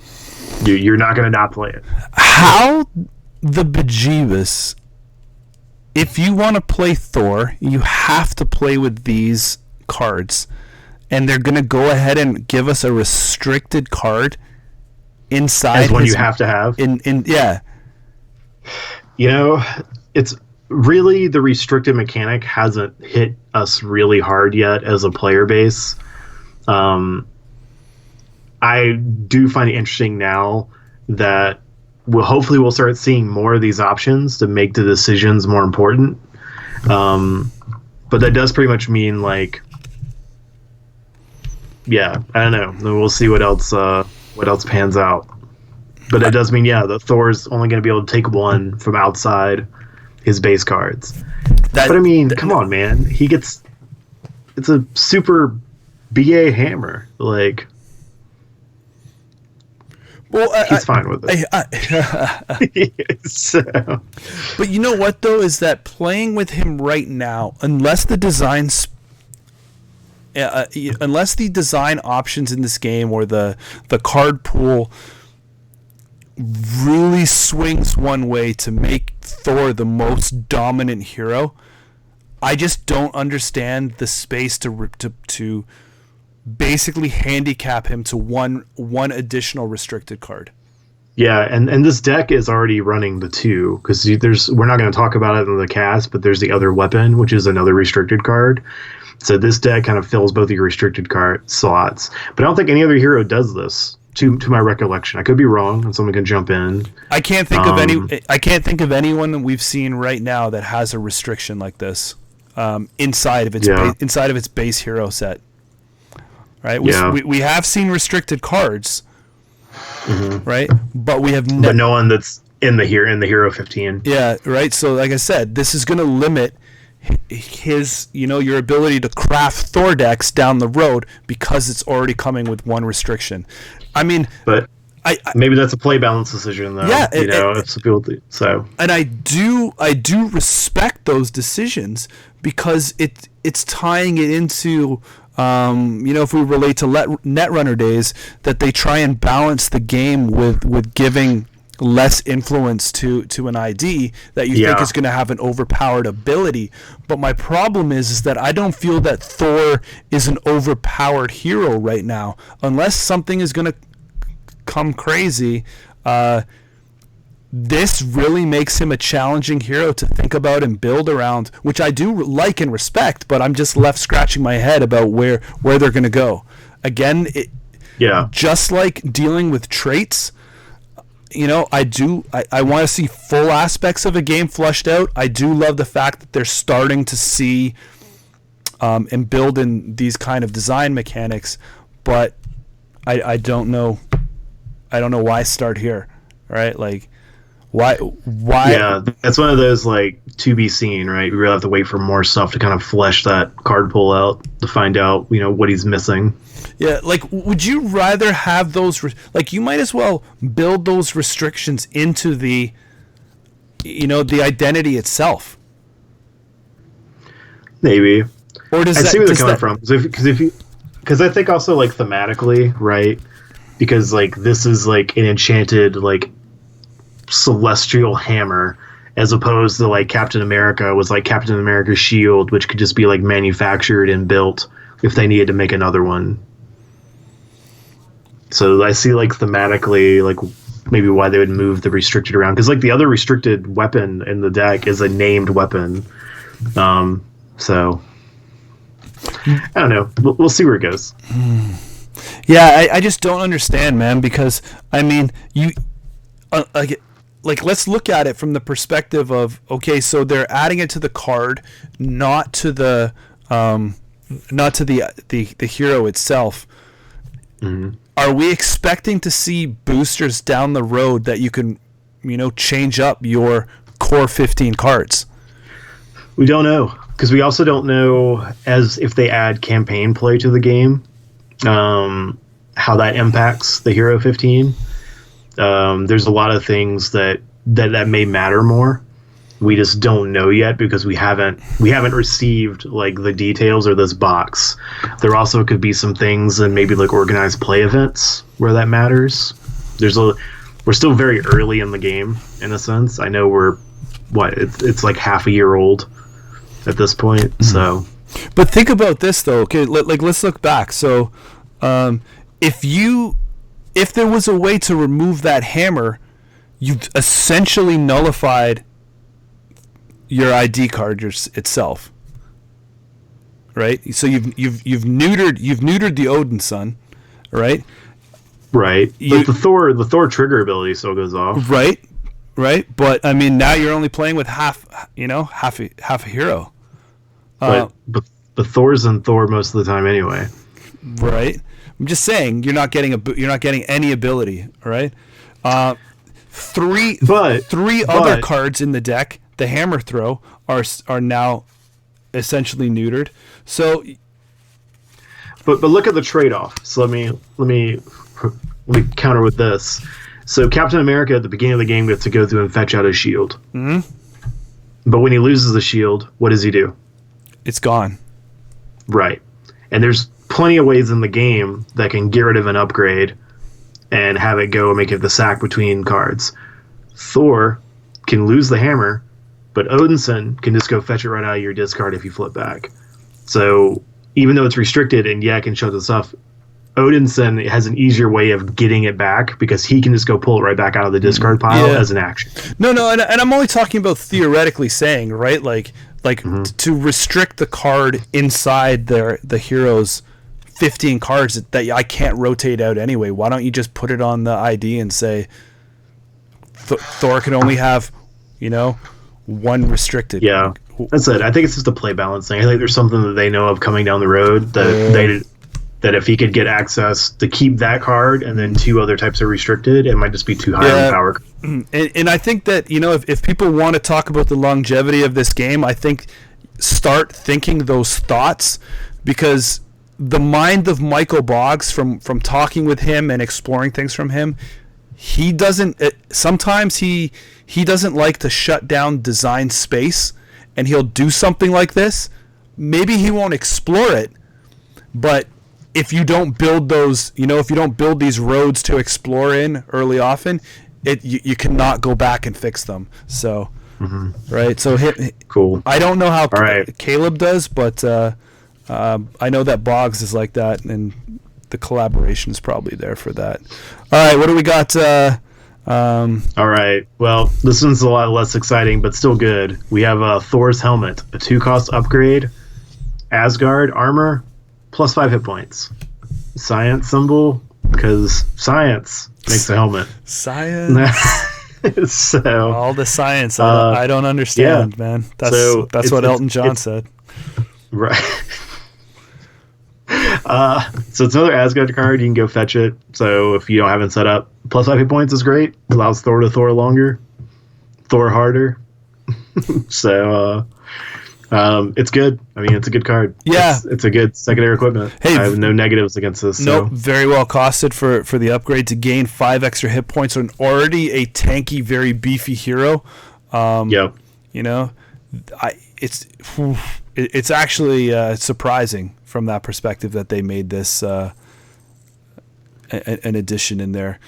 You're not going to not play it. How the bejeebus? If you want to play Thor, you have to play with these cards, and they're going to go ahead and give us a restricted card inside. As one you have to have. Yeah. It's really the restricted mechanic hasn't hit us really hard yet as a player base. I do find it interesting now that hopefully we'll start seeing more of these options to make the decisions more important. But that does pretty much mean I don't know. We'll see what else pans out. But it does mean, the Thor's only going to be able to take 1 from outside his base cards. Come on, man. It's a super BA hammer. He's fine with it. So. But you know what, though, is that playing with him right now, unless the design options in this game or the card pool really swings one way to make Thor the most dominant hero, I just don't understand the space to basically handicap him to one additional restricted card. Yeah, and this deck is already running the 2, because we're not going to talk about it in the cast, but there's the other weapon, which is another restricted card. So this deck kind of fills both of your restricted card slots. But I don't think any other hero does this, to my recollection. I could be wrong, and someone can jump in. I can't think of anyone that we've seen right now that has a restriction like this inside of its base hero set. Right? We have seen restricted cards, right? But we have but no one that's in the hero 15. Yeah, right. So like I said, this is going to limit his, your ability to craft Thor decks down the road because it's already coming with 1 restriction. But maybe that's a play balance decision, though. Yeah, it's people do, so. And I do respect those decisions because it's tying it into. If we relate to Netrunner days, that they try and balance the game with giving less influence to an ID that you think is going to have an overpowered ability. But my problem is that I don't feel that Thor is an overpowered hero right now. Unless something is going to come crazy, this really makes him a challenging hero to think about and build around, which I do like and respect, but I'm just left scratching my head about where they're going to go. Again, just like dealing with traits, I want to see full aspects of a game flushed out. I do love the fact that they're starting to see and build in these kind of design mechanics, but I don't know why start here, right? Why? Yeah, that's one of those to be seen, right? We really have to wait for more stuff to kind of flesh that card pool out to find out, what he's missing. Yeah, would you rather have those? You might as well build those restrictions into the, the identity itself. Maybe. Or does I see where they're coming from? Because I think also thematically, right? Because this is an enchanted celestial hammer, as opposed to Captain America was Captain America's shield, which could just be manufactured and built if they needed to make another one. So I see thematically maybe why they would move the restricted around, because the other restricted weapon in the deck is a named weapon. So I don't know. We'll see where it goes. Yeah, I just don't understand, man, because you let's look at it from the perspective of, okay, so they're adding it to the card, not to the the hero itself. Mm-hmm. Are we expecting to see boosters down the road that you can, change up your core 15 cards? We don't know, because we also don't know as if they add campaign play to the game, how that impacts the hero 15. There's a lot of things that may matter more. We just don't know yet because we haven't received like the details or this box. There also could be some things and maybe like organized play events where that matters. We're still very early in the game in a sense. I know it's like half a year old at this point. Mm-hmm. So, but think about this though. Okay, let's look back. So, if there was a way to remove that hammer, you've essentially nullified your ID card itself, right? So you've neutered the Odinson, right? Right. But the Thor trigger ability still goes off. Right. But I mean, now you're only playing with half a hero. But Thor's in Thor most of the time anyway. Right. I'm just saying you're not getting any ability. All right. Three other cards in the deck, the hammer throw, are now essentially neutered. So, but look at the trade-off. So let me counter with this. So Captain America at the beginning of the game gets to go through and fetch out his shield. Mm-hmm. But when he loses the shield, what does he do? It's gone. Right. And there's plenty of ways in the game that can get rid of an upgrade and have it go and make it the sack between cards. Thor can lose the hammer, but Odinson can just go fetch it right out of your discard if you flip back. So even though it's restricted and it can show the stuff, Odinson has an easier way of getting it back because he can just go pull it right back out of the discard pile as an action. No, and I'm only talking about theoretically saying, right? Like mm-hmm. to restrict the card inside the hero's 15 cards that I can't rotate out anyway. Why don't you just put it on the ID and say Thor can only have, one restricted? Yeah, that's it. I think it's just a play balance thing. I think there's something that they know of coming down the road that if he could get access to keep that card and then two other types of restricted, it might just be too high on power. And I think that, if people want to talk about the longevity of this game, I think start thinking those thoughts, because the mind of Michael Boggs, from talking with him and exploring things from him, he doesn't like to shut down design space, and he'll do something like this. Maybe he won't explore it, but if you don't build those, if you don't build these roads to explore in early often, you cannot go back and fix them. So, right. So cool. I don't know how Caleb does, but I know that Boggs is like that, and the collaboration is probably there for that. All right, what do we got? All right. Well, this one's a lot less exciting, but still good. We have Thor's helmet, a 2-cost upgrade, Asgard armor, +5 hit points. Science symbol, because science makes a helmet. Science. So all the science I don't understand, man. That's what Elton John said. Right. So it's another Asgard card. You can go fetch it. So if you don't have it set up, +5 hit points is great. Allows Thor to Thor longer, Thor harder. So it's good. I mean, it's a good card. Yeah, it's a good secondary equipment. Hey, I have no negatives against this. Nope, very well costed for the upgrade to gain 5 extra hit points on already a tanky, very beefy hero. Yep. It's actually surprising from that perspective that they made this an addition in there.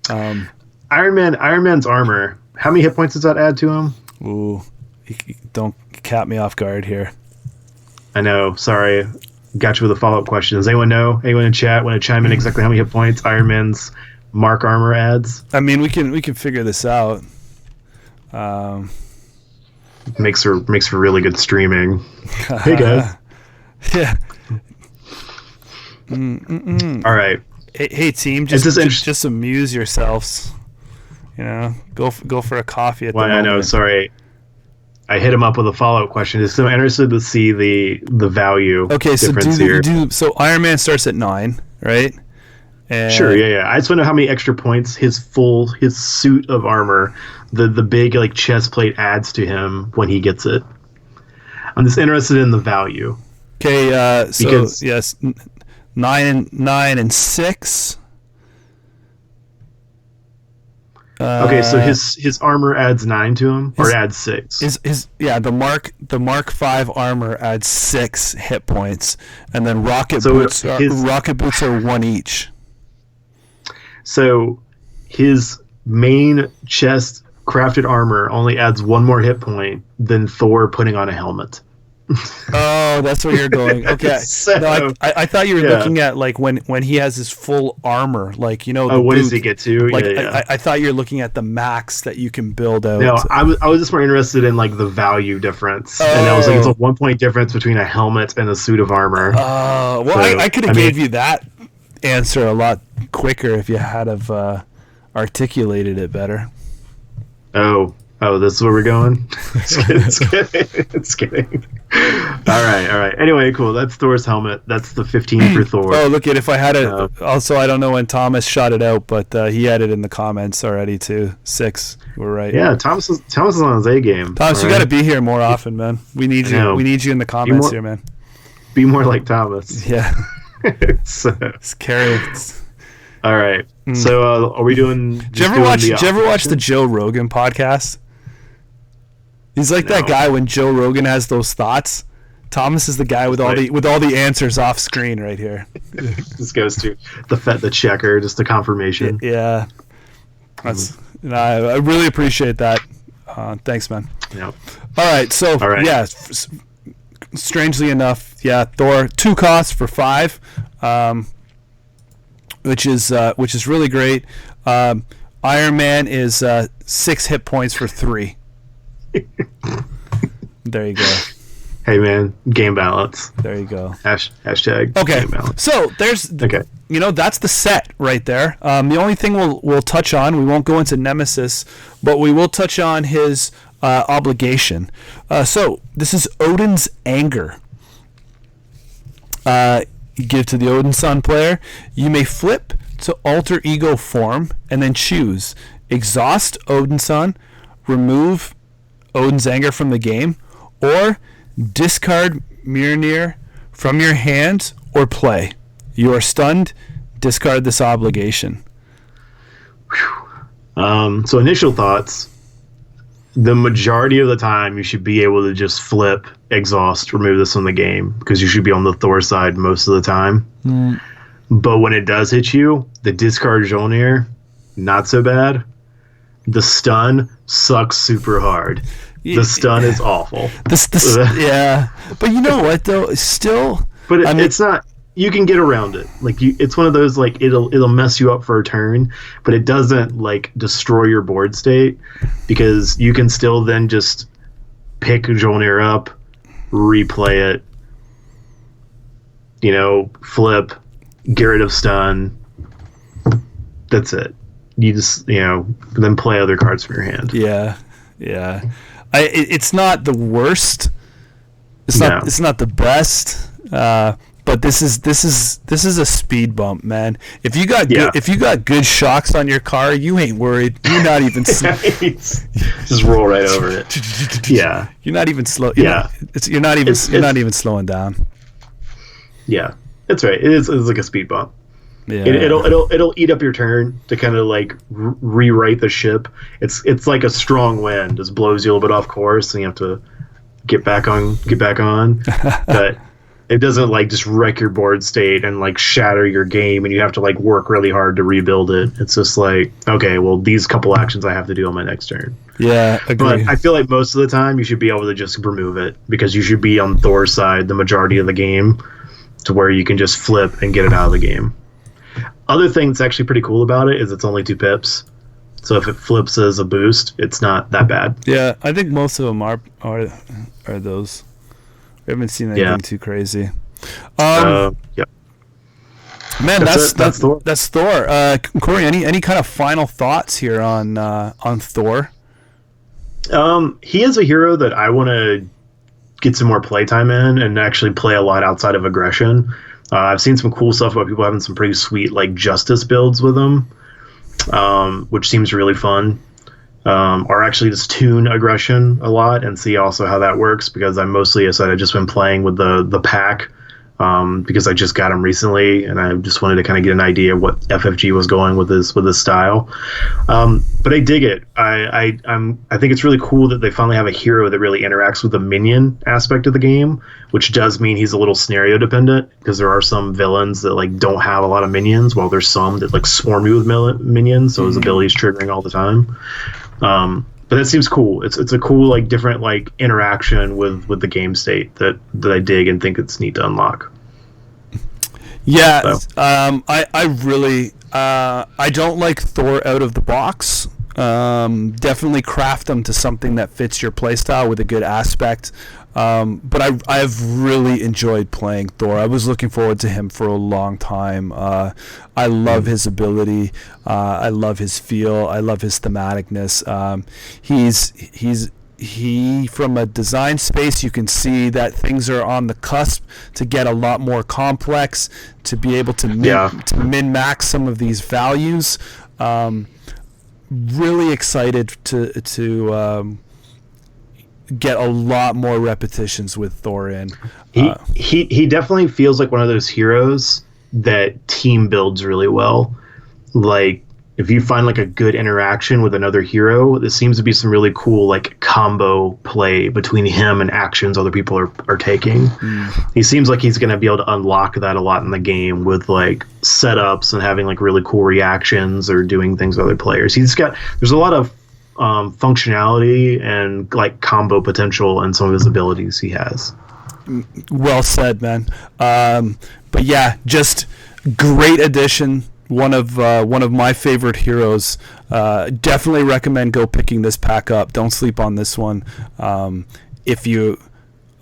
Iron Man's armor. How many hit points does that add to him? Ooh, don't cap me off guard here. I know. Sorry, got you with a follow-up question. Does anyone know? Anyone in chat want to chime in exactly how many hit points Iron Man's Mark armor adds? I mean, we can figure this out. Makes for really good streaming. Hey guys. Yeah. All right. Hey team, just amuse yourselves. Go for a coffee at the moment. I know. Sorry. I hit him up with a follow-up question. So I'm interested to see the value difference here. So Iron Man starts at 9, right? And Sure, yeah. I just want to know how many extra points his suit of armor, the big like chest plate adds to him when he gets it. I'm just interested in the value. Okay, because yes, 9 and 6. Okay, so his armor adds 9 to him, or adds 6. The Mark 5 armor adds 6 hit points, and then rocket boots are 1 each. So his main chest crafted armor only adds 1 more hit point than Thor putting on a helmet. Oh, that's where you're going. Okay. So, no, I thought you were looking at like when he has his full armor, like what does he get to? Like I thought you were looking at the max that you can build out. No, I was just more interested in like the value difference, and I was like, it's a 1 point difference between a helmet and a suit of armor. I could have gave you that answer a lot quicker if you had have articulated it better. Oh, this is where we're going? It's kidding. All right. Anyway, cool. That's Thor's helmet. That's the 15 for Thor. Oh, look, if I had it. Also, I don't know when Thomas shot it out, but he had it in the comments already, too. 6. We're right. Yeah, Thomas is on his A game. Thomas, you got to be here more often, man. We need you. We need you in the comments here, man. Be more like Thomas. Yeah. It's carry. All right. So, are we doing... Did you ever watch the Joe Rogan podcast? He's like that guy when Joe Rogan has those thoughts. Thomas is the guy with all the answers off screen right here. This goes to the checker, just the confirmation. Yeah, I really appreciate that. Thanks, man. Yep. All right, so yeah, strangely enough, yeah, Thor 2 costs for 5, which is really great. Iron Man is 6 hit points for 3. There you go. Hey man, game balance. There you go. Hashtag okay. Game balance. So there's that's the set right there. The only thing we'll touch on, we won't go into Nemesis, but we will touch on his obligation. So this is Odin's anger. You give to the Odinson player. You may flip to alter ego form and then choose exhaust Odinson, remove Odin's anger from the game, or discard Mjolnir from your hand or play. You are stunned. Discard this obligation. So initial thoughts. The majority of the time, you should be able to just flip, exhaust, remove this from the game because you should be on the Thor side most of the time. But when it does hit you, the discard Mjolnir, not so bad. The stun sucks super hard. The stun is awful. Yeah, but you know what though? Still, but it's not. You can get around it. Like it's one of those like it'll mess you up for a turn, but it doesn't like destroy your board state because you can still then just pick Mjolnir up, replay it. Flip, get rid of stun. That's it. You just then play other cards from your hand. Yeah. It's not the worst. It's not the best. But this is a speed bump, man. If you got good shocks on your car, you ain't worried. You're not even just roll right over it. Yeah, you're not even slow. You're not even slowing down. Yeah, that's right. It's like a speed bump. Yeah. It'll eat up your turn to kind of like rewrite the ship. It's like a strong wind, just blows you a little bit off course, and you have to get back on. But it doesn't like just wreck your board state and like shatter your game, and you have to like work really hard to rebuild it. It's just like, okay, well, these couple actions I have to do on my next turn. Yeah, agree. But I feel like most of the time you should be able to just remove it because you should be on Thor's side the majority of the game, to where you can just flip and get it out of the game. Other thing that's actually pretty cool about it is it's only 2 pips. So if it flips as a boost, it's not that bad. Yeah, I think most of them are those. We haven't seen anything too crazy. Yep. Man, that's Thor. That's Thor. Corey, any kind of final thoughts here on Thor? He is a hero that I want to get some more playtime in and actually play a lot outside of aggression. I've seen some cool stuff about people having some pretty sweet like justice builds with him, which seems really fun. Or actually just tune aggression a lot and see also how that works, because I mostly, as I said, I've just been playing with the pack, because I just got him recently and I just wanted to kind of get an idea of what FFG was going with his style. But I dig it. I think it's really cool that they finally have a hero that really interacts with the minion aspect of the game, which does mean he's a little scenario dependent, because there are some villains that like don't have a lot of minions, while there's some that like swarm you with minions, so his ability's triggering all the time. But that seems cool. It's a cool like different like interaction with the game state that I dig and think it's neat to unlock. Yeah, so. I really I don't like Thor out of the box. Definitely craft them to something that fits your playstyle with a good aspect. But I've really enjoyed playing Thor. I was looking forward to him for a long time. I love his ability. I love his feel. I love his thematicness. He from a design space, you can see that things are on the cusp to get a lot more complex, to be able to min-max some of these values. Really excited to get a lot more repetitions with Thor in. He definitely feels like one of those heroes that team builds really well. Like if you find like a good interaction with another hero, there seems to be some really cool like combo play between him and actions other people are taking. He seems like he's going to be able to unlock that a lot in the game with like setups and having like really cool reactions or doing things with other players. There's a lot of functionality and like combo potential in some of his abilities he has. Well said, man. But yeah, just great addition. One of my favorite heroes. Definitely recommend go picking this pack up. Don't sleep on this one. If you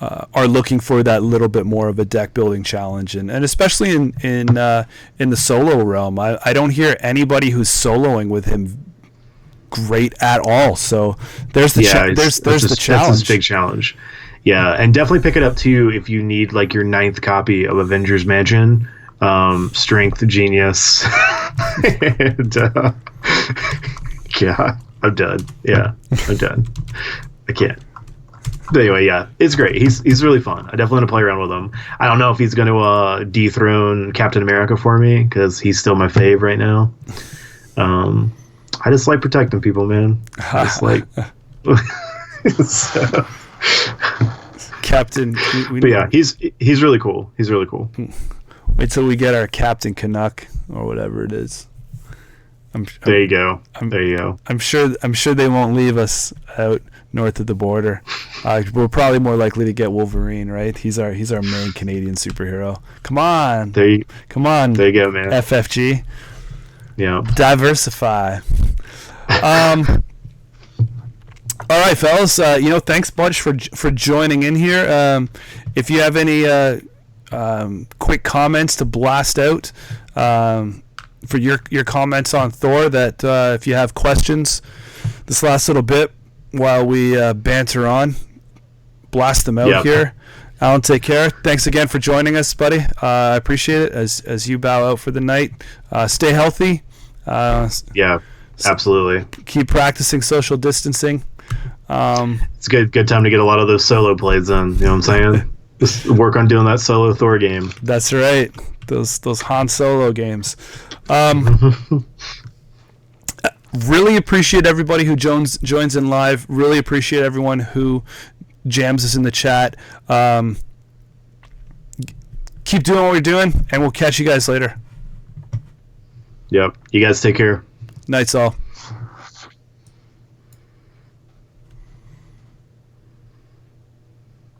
are looking for that little bit more of a deck building challenge, and especially in the solo realm, I don't hear anybody who's soloing with him great at all. So there's the challenge. That's his big challenge. Yeah, and definitely pick it up too if you need like your 9th copy of Avengers Mansion. Strength, genius. And, yeah, I'm done. Yeah, I'm done. I can't. But anyway, yeah, it's great. He's really fun. I definitely want to play around with him. I don't know if he's going to dethrone Captain America for me, because he's still my fave right now. I just like protecting people, man. I just like. So. Captain. But yeah, he's really cool. He's really cool. Wait till we get our Captain Canuck or whatever it is. There you go. I'm sure they won't leave us out north of the border. We're probably more likely to get Wolverine, right? He's our main Canadian superhero. Come on. Come on. There you go, man. FFG. Yeah. Diversify. All right, fellas. Thanks bunch for joining in here. If you have any quick comments to blast out for your comments on Thor, that if you have questions this last little bit while we banter on, blast them out here. Alan, take care. Thanks again for joining us, buddy. I appreciate it as you bow out for the night. Stay healthy. Yeah, absolutely. Keep practicing social distancing. It's good time to get a lot of those solo plays in. You know what I'm saying? Just work on doing that solo Thor game. That's right. Those Han Solo games. Really appreciate everybody who joins in live. Really appreciate everyone who jams us in the chat. Keep doing what we're doing, and we'll catch you guys later. Yep. You guys take care. Nights all.